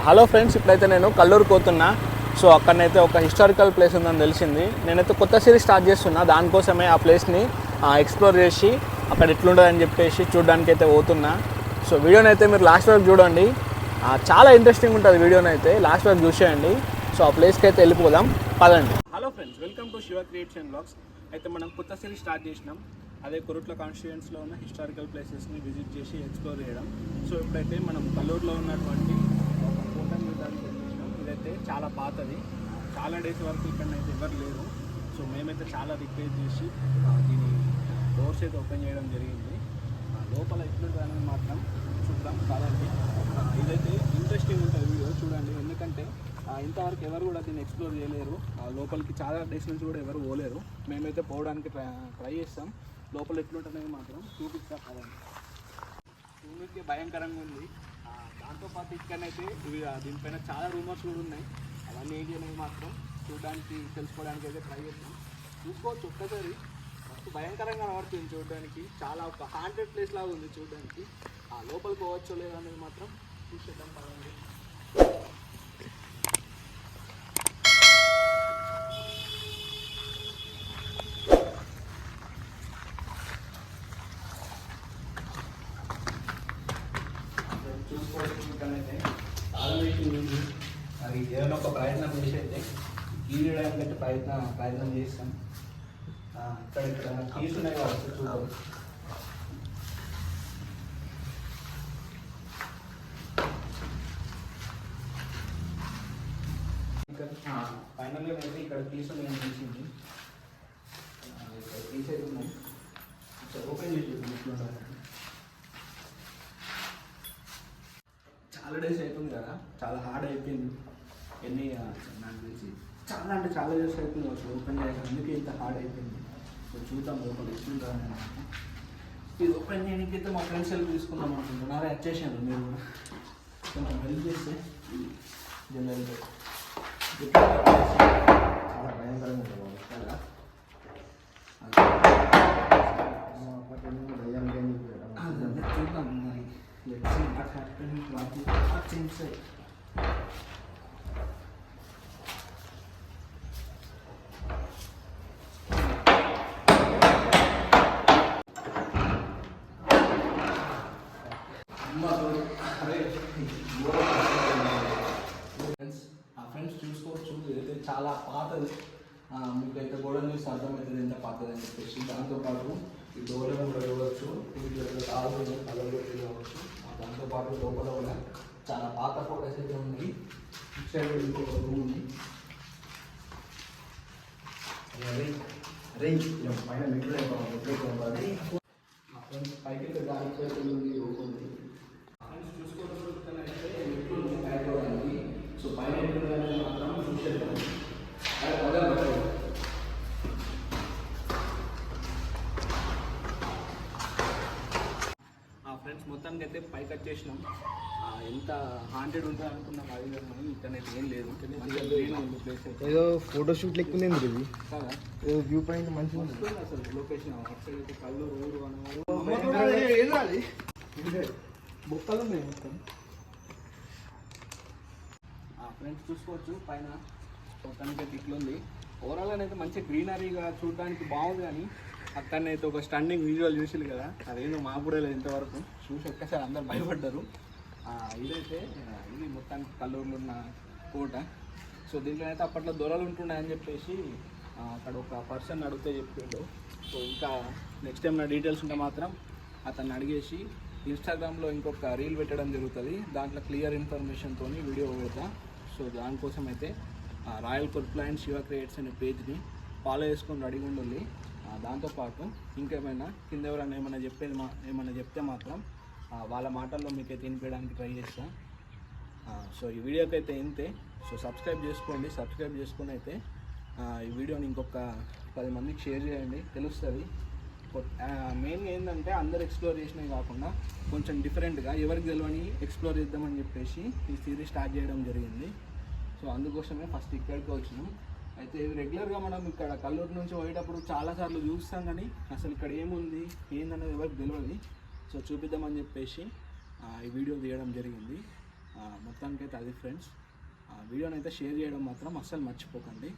Hello friends, ఇప్పుడైతే నేను కల్లూరు పోతున్నా. సో అక్కడనైతే ఒక హిస్టారికల్ ప్లేస్ ఉందని తెలిసింది. నేనైతే కొత్త సిరీస్ స్టార్ట్ చేస్తున్నా. దానికోసమే ఆ ప్లేస్ని ఎక్స్ప్లోర్ చేసి అక్కడ ఎట్లుంటుందని చెప్పేసి చూడడానికి అయితే పోతున్నా. సో వీడియోని అయితే మీరు లాస్ట్ వరకు చూడండి, చాలా ఇంట్రెస్టింగ్ ఉంటుంది. వీడియోని అయితే లాస్ట్ వరకు చూసేయండి. సో ఆ ప్లేస్కి అయితే వెళ్ళిపోదాం, పదండి. Hello friends, welcome to Shiva creates and vlogs. అయితే మనం కొత్త సిరీస్ స్టార్ట్ చేసినాం. అదే కొరుట్ల కాన్స్టిట్యుయెన్సీలో ఉన్న హిస్టారికల్ ప్లేసెస్ని విజిట్ చేసి ఎక్స్ప్లోర్ చేయడం. సో ఇప్పుడైతే మనం కల్లూరులో ఉన్నటువంటి ఒక కోట మ్యూజియానికి వచ్చేసినాం. ఇదైతే చాలా పాతది, చాలా డేస్ వరకు ఇక్కడనైతే ఎవరు లేరు. సో మేమైతే చాలా రిక్వెస్ట్ చేసి దీని డోర్స్ అయితే ఓపెన్ చేయడం జరిగింది. లోపల ఎట్లుంటుందని మాత్రం చూద్దాం, కాదండి. ఇదైతే ఇంట్రెస్టింగ్ ఉంటుంది వీడియో, చూడండి. ఎందుకంటే ఇంతవరకు ఎవరు కూడా దీన్ని ఎక్స్ప్లోర్ చేయలేరు. లోపలికి చాలా డేస్ నుంచి కూడా ఎవరు పోలేరు. మేమైతే పోవడానికి ట్రై చేస్తాం. లోపల ఎట్లుంటుందని మాత్రం చూపిస్తాం కదండి. చూడడానికి భయంకరంగా ఉంది. దాంతోపాటు ఇక్కడనైతే దీనిపైన చాలా రూమర్స్ కూడా ఉన్నాయి. అవన్నీ ఏంటి అనేది మాత్రం చూడడానికి తెలుసుకోవడానికి అయితే ట్రై చేస్తాం. చూసుకోవచ్చు ఒక్కసారి. మస్తు భయంకరంగా కనబడుతుంది చూడడానికి. చాలా ఒక హాంటెడ్ ప్లేస్ లాగా ఉంది చూడడానికి. లోపలికి పోవచ్చో లేదనేది మాత్రం చూసేద్దాం కదండి. చూసుకోవడానికి అది ఏదైనా ఒక ప్రయత్నం చేసి అయితే గీయడానికి అయితే ప్రయత్నం చేస్తాం. ఇక్కడ తీసుకునే కావచ్చు చూద్దాం. ఫైనల్గా అయితే ఇక్కడ తీసుకుని తీసింది. ఇక్కడ తీసేది ఉన్నాయి. ఓపెన్ చేసి చాలా డేస్ అవుతుంది కదా, చాలా హార్డ్ అయిపోయింది. ఎన్ని నాకు తెలిసి చాలా అంటే చాలా డేస్ అవుతుంది అసలు ఓపెన్ చేయక, అందుకే ఇంత హార్డ్ అయిపోయింది. సో చూద్దాం లోపల ఎట్లుంటుందని. ఇది ఓపెన్ చేయడానికి అయితే మా ఫ్రెండ్స్ హెల్ప్ తీసుకుందాం అనుకుంటున్నారా? వచ్చేసాను, మీరు కూడా కొంచెం హెల్ప్ చేస్తే జనరల్గా చాలా భయంకరంగా ఉంటుంది కదా. చూద్దాం మరి. Let's see what happened, what's inside. Friends చూసుకోవచ్చు, ఇదైతే చాలా పాతది. మీకైతే గోడలు చూసి అర్థమవుతుంది ఎంత పాతది అని చెప్పేసి. దాంతోపాటు ఈ డోర్లను కూడా చూడవచ్చు, కాళ్ళు కలర్ పెట్టి కావచ్చు. దాంతోపాటు లోపల కూడా చాలా పాత ఫోటోస్ అయితే ఉన్నాయి. ఇటు సైడ్ ఇంకొక రూమ్ ఉంది. పైకి అయితే దాని ఉంది, రూమ్ ఉంది. చూసుకోవడానికి అయిపోవడానికి. సో పైన మాత్రం చూసేద్దాం. ఫ్రెండ్స్ మొత్తానికి అయితే పైకి వచ్చేసినాం. ఎంత హాంటెడ్ ఉంటుంది అనుకున్నాం, అది కానీ ఇక్కడైతే ఏం లేదు. ప్లేస్ అయితే ఏదో ఫోటోషూట్ లెక్క ఉంది ఇది కదా. ఏదో వ్యూ పాయింట్ మంచిగా ఉంది అసలు లొకేషన్. అటు సైడ్ అయితే కల్లూరు ఊరు అనేవారు బొక్కలు ఉన్నాయి మొత్తం. ఫ్రెండ్స్ చూసుకోవచ్చు పైన మొత్తానికి అయితే ఇట్లుంది. ఓవరాల్ అయితే మంచి గ్రీనరీగా చూడడానికి బాగుంది. కానీ అక్కడనైతే ఒక స్టన్నింగ్ విజువల్ చూసిరు కదా, అదేందో మాకు కూడా లేదు ఇంతవరకు. చూసి ఒక్కసారి అందరు భయపడ్డారు. ఇదైతే ఇది మొత్తానికి కల్లూరులో ఉన్న కోట. సో దీంట్లో అయితే అప్పట్లో దొరలు ఉంటున్నాయని చెప్పేసి అక్కడ ఒక పర్సన్ అడిగితే చెప్పిండు. సో ఇంకా నెక్స్ట్ టైం నా డీటెయిల్స్ ఉంటే మాత్రం అతన్ని అడిగేసి ఇన్స్టాగ్రామ్లో ఇంకొక రీల్ పెట్టడం జరుగుతుంది. దాంట్లో క్లియర్ ఇన్ఫర్మేషన్తో వీడియో పెడతా. సో దానికోసం అయితే royal Korutla and Shiva creates అనే పేజ్ని ఫాలో చేసుకొని రెడీగా ఉండాలి. దాంతోపాటు ఇంకేమైనా కింద ఎవరైనా ఏమైనా చెప్తే మాత్రం వాళ్ళ మాటల్లో మీకైతే వినిపించడానికి ట్రై చేస్తాను. సో ఈ వీడియోకి అయితే ఇంతే. సో సబ్స్క్రైబ్ చేసుకోండి. సబ్స్క్రైబ్ చేసుకుని అయితే ఈ వీడియోని ఇంకొక 10 మందికి షేర్ చేయండి, తెలుస్తుంది. మెయిన్గా ఏంటంటే అందరు ఎక్స్ప్లోర్ చేసినవి కాకుండా కొంచెం డిఫరెంట్గా ఎవరికి తెలియని ఎక్స్ప్లోర్ చేద్దామని చెప్పేసి ఈ సిరీస్ స్టార్ట్ చేయడం జరిగింది. సో అందుకోసమే ఫస్ట్ ఇక్కడికి వచ్చినాం. అయితే ఇది రెగ్యులర్గా మనం ఇక్కడ కల్లూరు నుంచి పోయేటప్పుడు చాలాసార్లు చూస్తాం, కానీ అసలు ఇక్కడ ఏముంది ఏందనేది ఎవరికి తెలియదు. సో చూపిద్దామని చెప్పేసి ఈ వీడియో తీయడం జరిగింది. మొత్తానికైతే అది ఫ్రెండ్స్, వీడియోని అయితే షేర్ చేయడం మాత్రం అస్సలు మర్చిపోకండి.